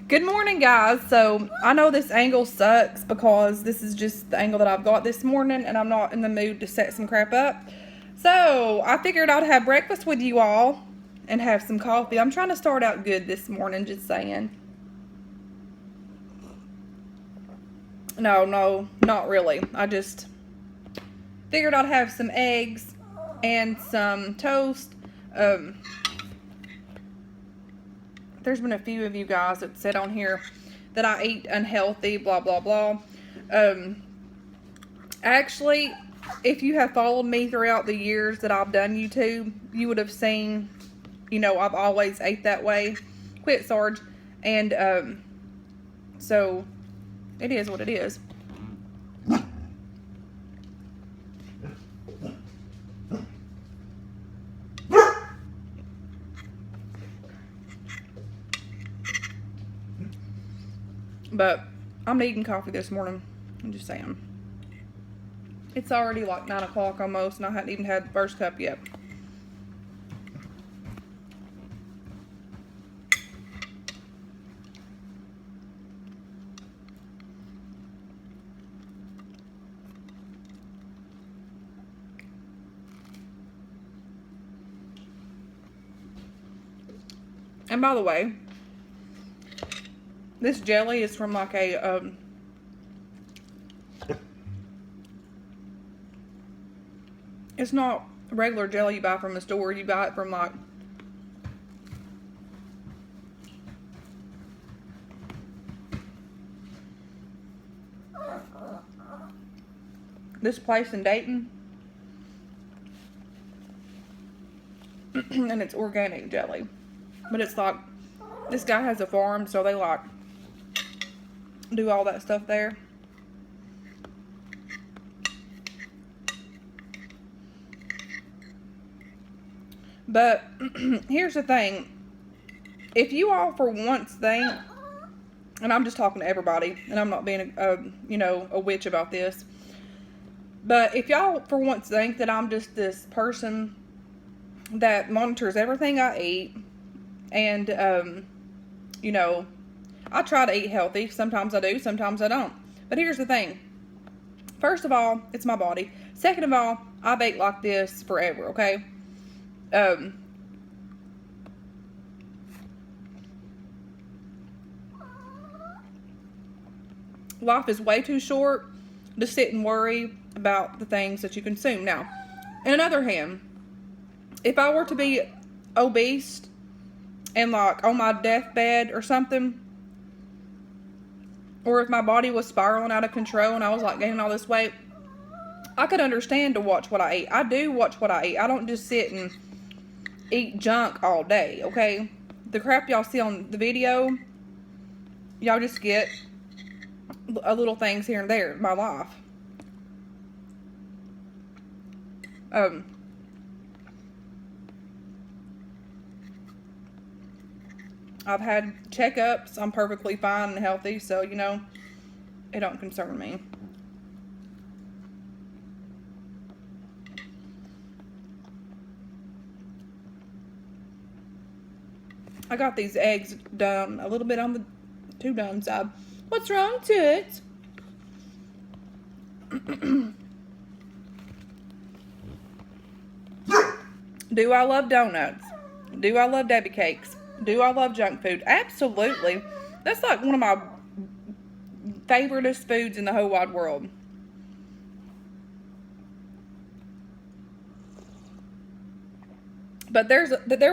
Good morning, guys. So I know this angle sucks because this is just the angle that I've got this morning and I'm not in the mood to set some crap up. So I figured I'd have breakfast with you all and have some coffee. I'm trying to start out good this morning, just saying. No, not really. I just figured I'd have some eggs and some toast. There's been a few of you guys that said on here that I eat unhealthy, blah, blah, blah. Actually, if you have followed me throughout the years that I've done YouTube, you would have seen, I've always ate that way. Quit, Sarge. And, so, it is what it is. But I'm eating coffee this morning. I'm just saying. It's already like 9 o'clock almost, and I hadn't even had the first cup yet. And by the way, this jelly is from like a, it's not regular jelly you buy from the store. You buy it from like, this place in Dayton. And it's organic jelly. But it's like, this guy has a farm, so they like do all that stuff there. But here's the thing. If you all for once think, and I'm just talking to everybody, and I'm not being a witch about this, but if y'all for once think that I'm just this person that monitors everything I eat, and I try to eat healthy. Sometimes I do, sometimes I don't. But here's the thing. First of all, it's my body. Second of all, I've ate like this forever, okay? Life is way too short to sit and worry about the things that you consume. Now, on another hand, if I were to be obese and like on my deathbed or something, or if my body was spiraling out of control and I was like gaining all this weight, I could understand to watch what I eat. I do watch what I eat. I don't just sit and eat junk all day, okay? The crap y'all see on the video, y'all just get a little things here and there in my life. I've had checkups. I'm perfectly fine and healthy, so, it don't concern me. I got these eggs done a little bit on the too done side. What's wrong, Toots? Do I love donuts? Do I love Debbie cakes? Do I love junk food? Absolutely. That's like one of my favoriteest foods in the whole wide world. But there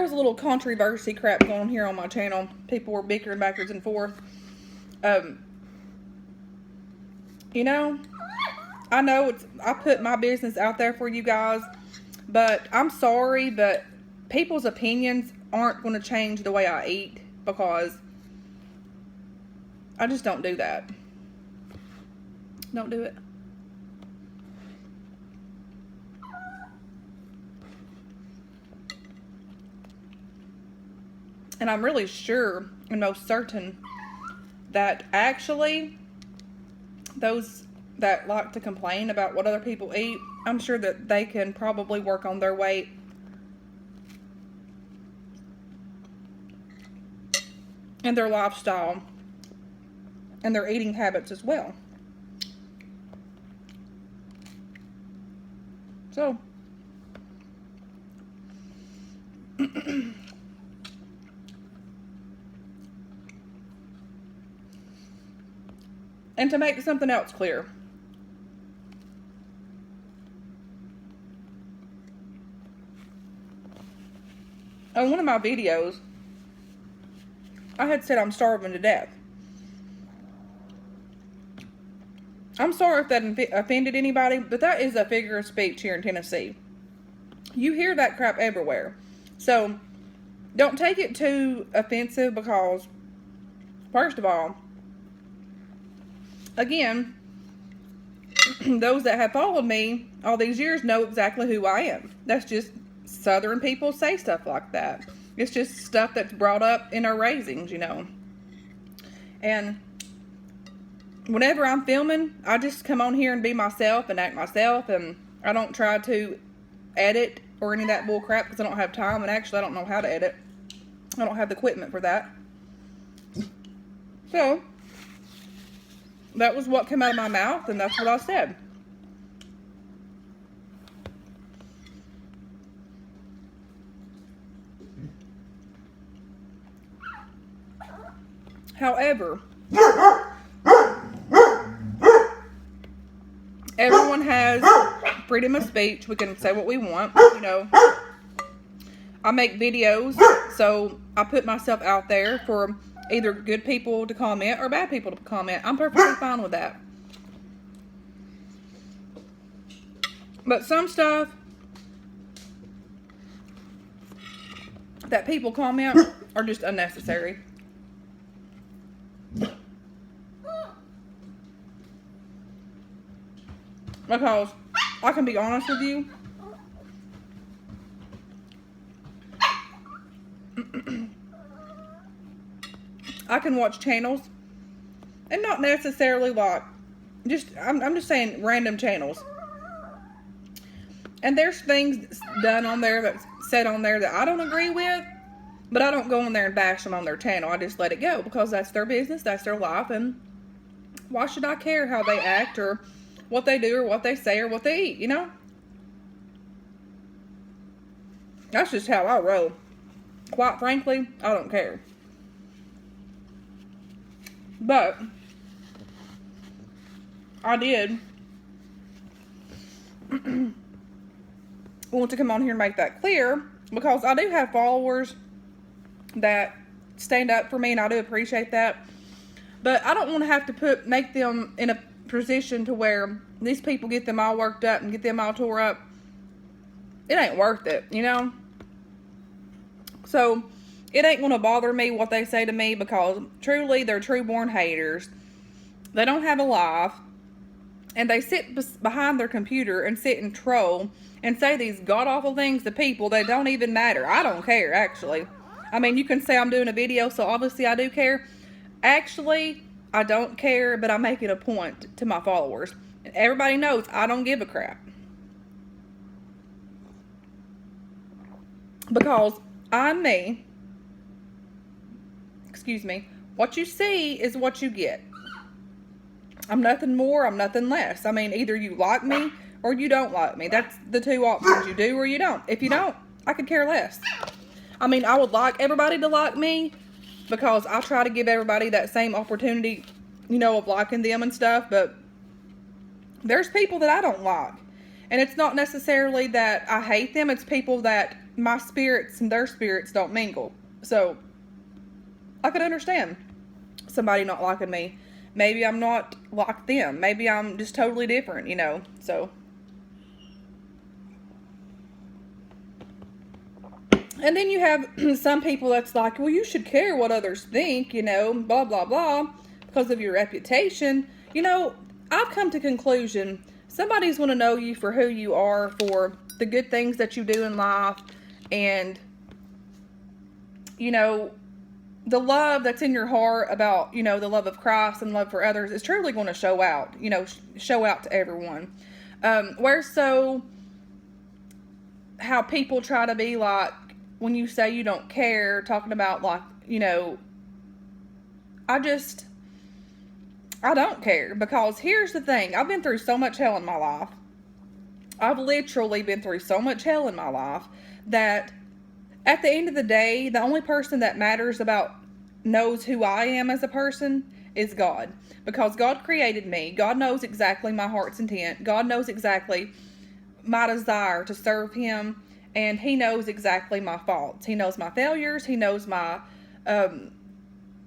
was a little controversy crap going on here on my channel. People were bickering backwards and forth. I know I put my business out there for you guys, but I'm sorry, but people's opinions aren't going to change the way I eat, because I just don't do that. Don't do it. And I'm really sure and most certain that actually those that like to complain about what other people eat, I'm sure that they can probably work on their weight and their lifestyle and their eating habits as well. So, and to make something else clear, on one of my videos, I had said I'm starving to death. I'm sorry if that offended anybody, but that is a figure of speech here in Tennessee. You hear that crap everywhere. So, don't take it too offensive because, first of all, again, those that have followed me all these years know exactly who I am. That's just Southern people say stuff like that. It's just stuff that's brought up in our raisings, you know. And whenever I'm filming, I just come on here and be myself and act myself, and I don't try to edit or any of that bull crap because I don't have time, and actually I don't know how to edit. I don't have the equipment for that. So, that was what came out of my mouth, and that's what I said. However, everyone has freedom of speech. We can say what we want, you know. I make videos, so I put myself out there for either good people to comment or bad people to comment. I'm perfectly fine with that. But some stuff that people comment are just unnecessary. Because I can be honest with you. I can watch channels and not necessarily like I'm just saying random channels. And there's things done on there that's said on there that I don't agree with, but I don't go in there and bash them on their channel. I just let it go because that's their business, that's their life, and why should I care how they act or what they do or what they say or what they eat, you know? That's just how I roll. Quite frankly, I don't care. But I did want to come on here and make that clear because I do have followers that stand up for me, and I do appreciate that. But I don't want to have to make them in a position to where these people get them all worked up and get them all tore up. It ain't worth it, you know? So, it ain't going to bother me what they say to me because truly they're true-born haters. They don't have a life. And they sit behind their computer and sit and troll and say these god-awful things to people that don't even matter. I don't care, actually. I mean, you can say I'm doing a video, so obviously I do care. Actually, I don't care, but I make it a point to my followers. And everybody knows I don't give a crap. Because I'm me. Excuse me. What you see is what you get. I'm nothing more, I'm nothing less. I mean, either you like me or you don't like me. That's the two options. You do or you don't. If you don't, I could care less. I mean, I would like everybody to like me because I try to give everybody that same opportunity, you know, of liking them and stuff. But there's people that I don't like. And it's not necessarily that I hate them. It's people that my spirits and their spirits don't mingle. So, I could understand somebody not liking me. Maybe I'm not like them. Maybe I'm just totally different, you know. So. And then you have some people that's like, well, you should care what others think, you know, blah, blah, blah, because of your reputation. You know, I've come to conclusion, somebody's going to know you for who you are, for the good things that you do in life, and, you know, the love that's in your heart about, you know, the love of Christ and love for others is truly going to show out, you know, show out to everyone. Whereas so how people try to be like, when you say you don't care, talking about like, you know, I don't care, because here's the thing. I've been through so much hell in my life. I've literally been through so much hell in my life that at the end of the day, the only person that matters about knows who I am as a person is God. Because God created me. God knows exactly my heart's intent. God knows exactly my desire to serve Him. And He knows exactly my faults. He knows my failures. He knows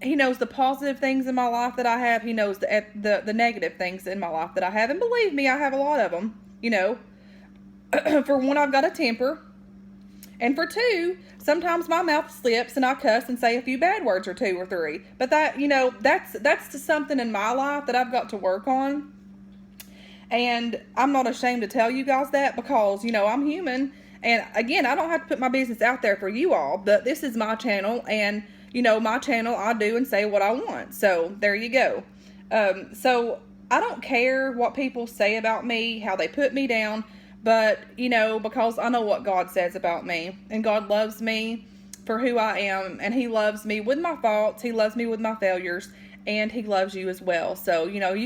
He knows the positive things in my life that I have. He knows the negative things in my life that I have. And believe me, I have a lot of them. You know, for one, I've got a temper. And for two, sometimes my mouth slips and I cuss and say a few bad words or two or three. But that, you know, that's something in my life that I've got to work on. And I'm not ashamed to tell you guys that, because, you know, I'm human. And again, I don't have to put my business out there for you all, but this is my channel, and, you know, my channel, I do and say what I want. So there you go. So I don't care what people say about me, how they put me down. But, you know, because I know what God says about me, and God loves me for who I am, and He loves me with my faults, He loves me with my failures, and He loves you as well. So, you know,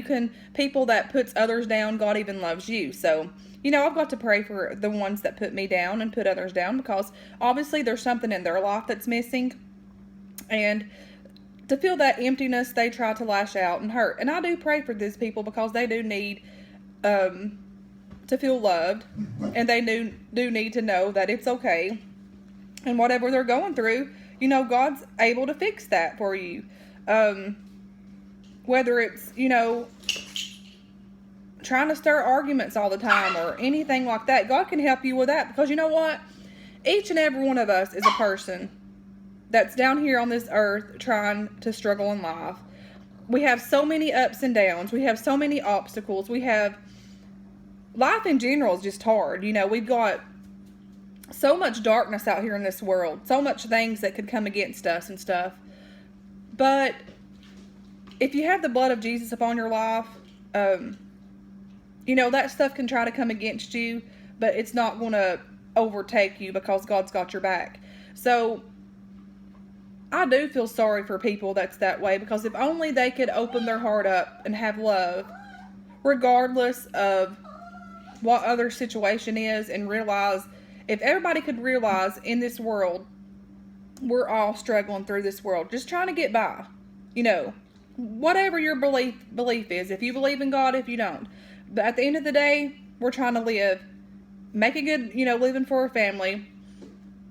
people that puts others down, God even loves you. So, you know, I've got to pray for the ones that put me down and put others down, because obviously there's something in their life that's missing, and to feel that emptiness, they try to lash out and hurt. And I do pray for these people, because they do need, to feel loved, and they do need to know that it's okay, and whatever they're going through, you know, God's able to fix that for you. Whether it's, you know, trying to stir arguments all the time or anything like that, God can help you with that, because you know what? Each and every one of us is a person that's down here on this earth trying to struggle in life. We have so many ups and downs. We have so many obstacles. Life in general is just hard. You know, we've got so much darkness out here in this world, so much things that could come against us and stuff. But if you have the blood of Jesus upon your life, you know, that stuff can try to come against you, but it's not going to overtake you, because God's got your back. So I do feel sorry for people that's that way, because if only they could open their heart up and have love, regardless of what other situation is, and realize, if everybody could realize in this world, we're all struggling through this world, just trying to get by, you know, whatever your belief is, if you believe in God, if you don't, but at the end of the day, we're trying to live, make a good, you know, living for our family,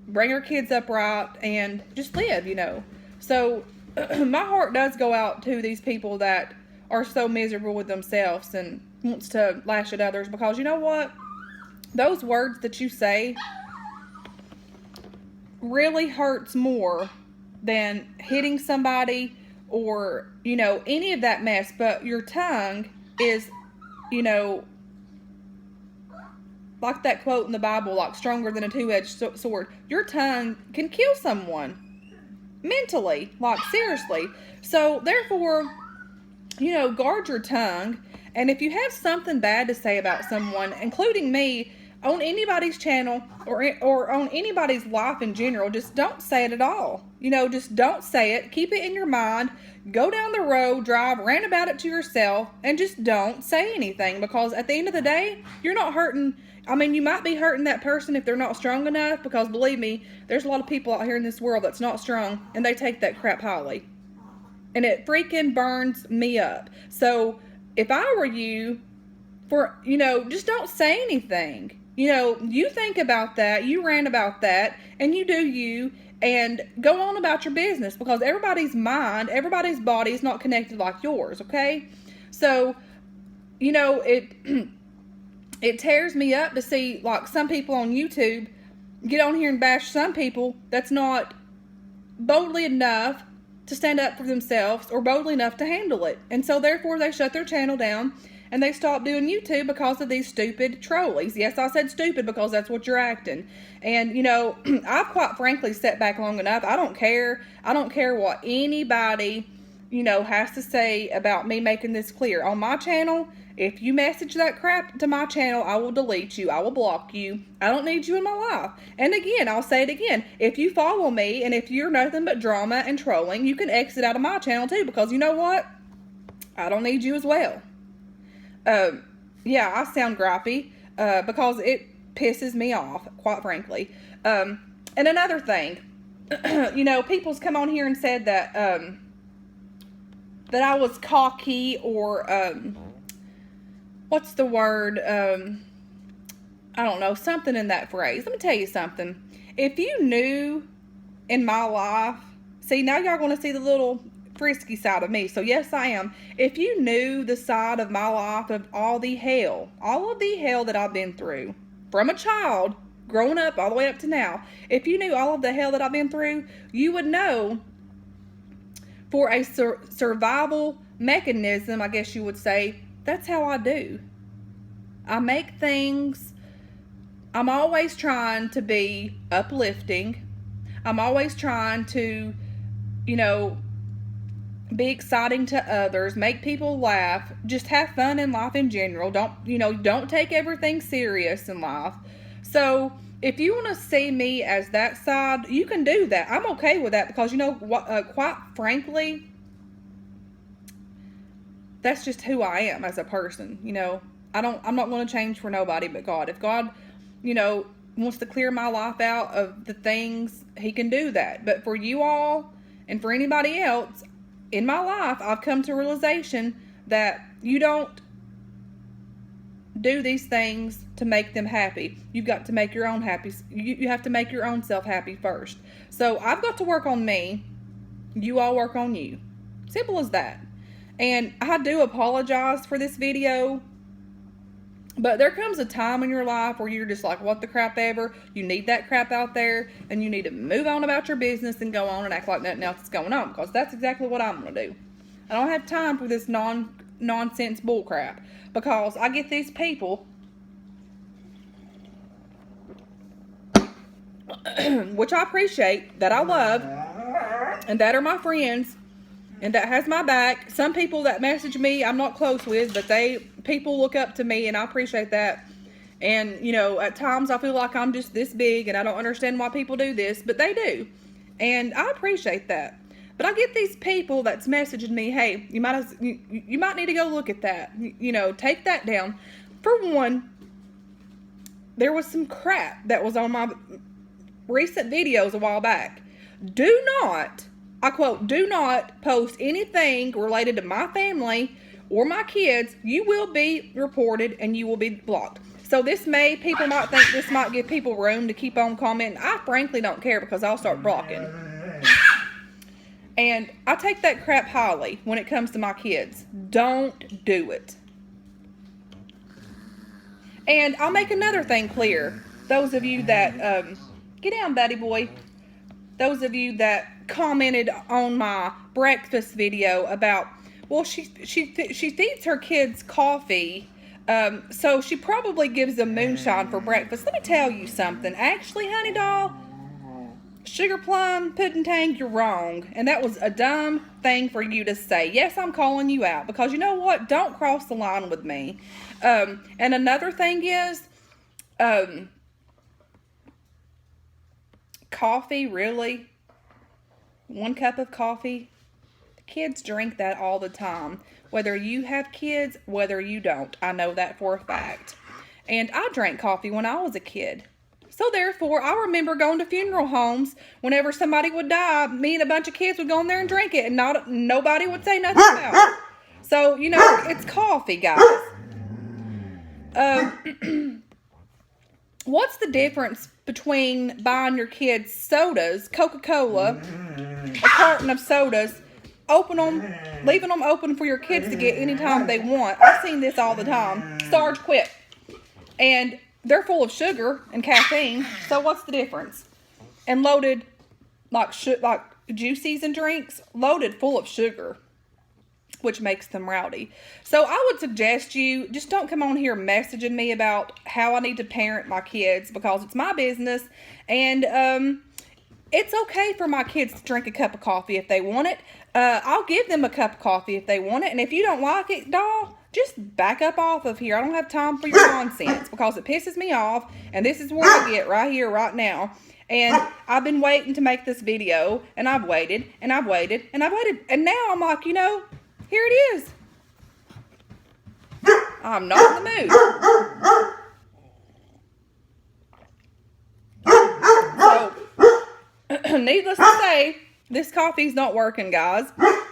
bring our kids up right, and just live, you know. So my heart does go out to these people that are so miserable with themselves and wants to lash at others, because you know what? Those words that you say really hurts more than hitting somebody or, you know, any of that mess. But your tongue is, you know, like that quote in the Bible, like stronger than a two-edged sword. Your tongue can kill someone mentally, like seriously. So therefore, you know, guard your tongue. And if you have something bad to say about someone, including me, on anybody's channel or on anybody's life in general, just don't say it at all. You know, just don't say it. Keep it in your mind. Go down the road, drive, rant about it to yourself, and just don't say anything, because at the end of the day, you're not hurting. I mean, you might be hurting that person if they're not strong enough, because believe me, there's a lot of people out here in this world that's not strong, and they take that crap highly. And it freaking burns me up. So if I were you, you know, just don't say anything. You know, you think about that, you rant about that, and you do you, and go on about your business, because everybody's mind, everybody's body is not connected like yours, okay? So, you know, it tears me up to see, like, some people on YouTube get on here and bash some people that's not boldly enough to stand up for themselves or boldly enough to handle it. And so therefore they shut their channel down and they stopped doing YouTube because of these stupid trolleys. Yes, I said stupid, because that's what you're acting. And, you know, I've quite frankly sat back long enough. I don't care. I don't care what anybody, you know, has to say about me making this clear. On my channel, if you message that crap to my channel, I will delete you. I will block you. I don't need you in my life. And again, I'll say it again. If you follow me and if you're nothing but drama and trolling, you can exit out of my channel too, because you know what? I don't need you as well. Yeah, I sound gripey because it pisses me off, quite frankly. And another thing, you know, people's come on here and said that that I was cocky or what's the word? I don't know, something in that phrase. Let me tell you something. If you knew in my life, see, now y'all going to see the little frisky side of me. So yes, I am. If you knew the side of my life of all of the hell that I've been through from a child, growing up all the way up to now, if you knew all of the hell that I've been through, you would know for a survival mechanism, I guess you would say, that's how I do. I make things, I'm always trying to be uplifting. I'm always trying to, you know, be exciting to others, make people laugh, just have fun in life in general. Don't take everything serious in life. So if you want to see me as that side, you can do that. I'm okay with that because, you know, quite frankly, that's just who I am as a person. You know, I'm not going to change for nobody but God. If God, you know, wants to clear my life out of the things, he can do that. But for you all and for anybody else in my life, I've come to a realization that you don't do these things to make them happy. You've got to make your own happy. You have to make your own self happy first. So I've got to work on me. You all work on you. Simple as that. And I do apologize for this video, but there comes a time in your life where you're just like, what the crap ever. You need that crap out there, and you need to move on about your business and go on and act like nothing else is going on, because that's exactly what I'm going to do. I don't have time for this nonsense bull crap, because I get these people which I appreciate, that I love, and that are my friends, and that has my back. Some people that message me I'm not close with, but people look up to me, and I appreciate that. And, you know, at times I feel like I'm just this big and I don't understand why people do this, but they do. And I appreciate that. But I get these people that's messaging me, hey, you might need to go look at that. You know, take that down. For one, there was some crap that was on my recent videos a while back. Do not, I quote, do not post anything related to my family or my kids. You will be reported and you will be blocked. So people might think this might give people room to keep on commenting. I frankly don't care, because I'll start blocking. And I take that crap highly when it comes to my kids. Don't do it. And I'll make another thing clear. Those of you that, get down, buddy boy. Those of you that commented on my breakfast video about, well, she feeds her kids coffee, so she probably gives them moonshine for breakfast. Let me tell you something. Actually, honey doll, Sugar Plum Pudding Tang, you're wrong. And that was a dumb thing for you to say. Yes, I'm calling you out, because you know what? Don't cross the line with me. And another thing is, coffee, really? 1 cup of coffee? The kids drink that all the time. Whether you have kids, whether you don't. I know that for a fact. And I drank coffee when I was a kid. So therefore, I remember going to funeral homes. Whenever somebody would die, me and a bunch of kids would go in there and drink it, and nobody would say nothing about it. So, you know, it's coffee, guys. What's the difference between buying your kids sodas, Coca-Cola, a carton of sodas, leaving them open for your kids to get anytime they want? I've seen this all the time. Sarge, quit. And they're full of sugar and caffeine. So what's the difference? And loaded, like juices and drinks, loaded full of sugar, which makes them rowdy. So I would suggest you just don't come on here messaging me about how I need to parent my kids, because it's my business. And it's okay for my kids to drink a cup of coffee if they want it. I'll give them a cup of coffee if they want it. And if you don't like it, doll, just back up off of here. I don't have time for your nonsense, because it pisses me off. And this is where I get right here, right now. And I've been waiting to make this video, and I've waited, and I've waited, and I've waited. And now I'm like, you know, here it is. I'm not in the mood. So, needless to say, this coffee's not working, guys.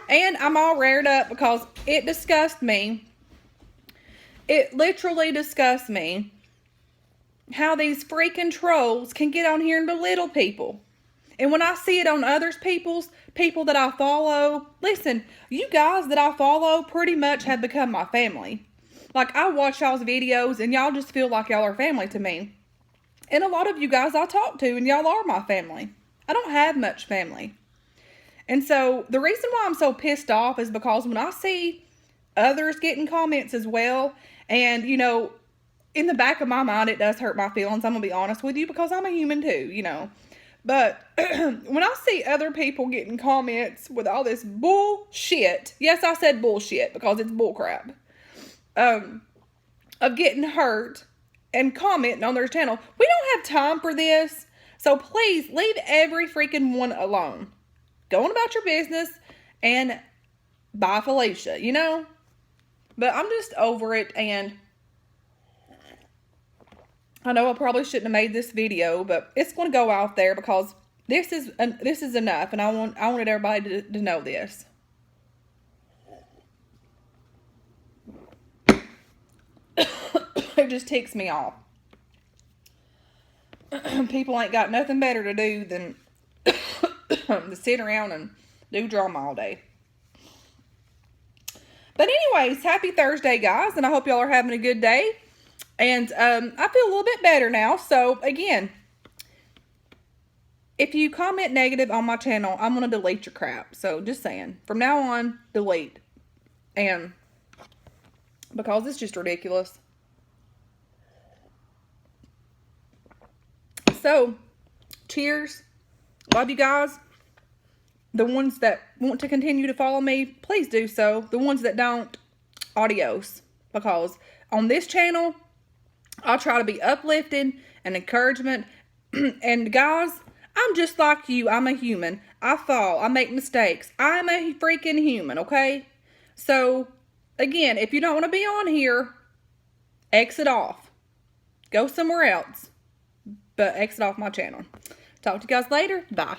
And I'm all reared up because it disgusts me. It literally disgusts me how these freaking trolls can get on here and belittle people. And when I see it on people that I follow, listen, you guys that I follow pretty much have become my family. Like, I watch y'all's videos and y'all just feel like y'all are family to me. And a lot of you guys I talk to, and y'all are my family. I don't have much family. And so the reason why I'm so pissed off is because when I see others getting comments as well, and, you know, in the back of my mind, it does hurt my feelings. I'm going to be honest with you because I'm a human too, you know. But when I see other people getting comments with all this bullshit, yes, I said bullshit because it's bullcrap, of getting hurt and commenting on their channel, we don't have time for this. So please leave every freaking one alone. Go on about your business and bye, Felicia, you know? But I'm just over it, and I know I probably shouldn't have made this video, but it's going to go out there because this is enough, and I wanted everybody to know this. It just ticks me off. People ain't got nothing better to do than to sit around and do drama all day. But anyways, happy Thursday, guys, and I hope y'all are having a good day. And I feel a little bit better now. So, again, if you comment negative on my channel, I'm going to delete your crap. So, just saying. From now on, delete. And because it's just ridiculous. So, cheers. Love you guys. The ones that want to continue to follow me, please do so. The ones that don't, adios. Because on this channel, I'll try to be uplifting and encouragement. And guys, I'm just like you. I'm a human. I fall. I make mistakes. I'm a freaking human, okay? So, again, if you don't want to be on here, exit off. Go somewhere else. But exit off my channel. Talk to you guys later. Bye.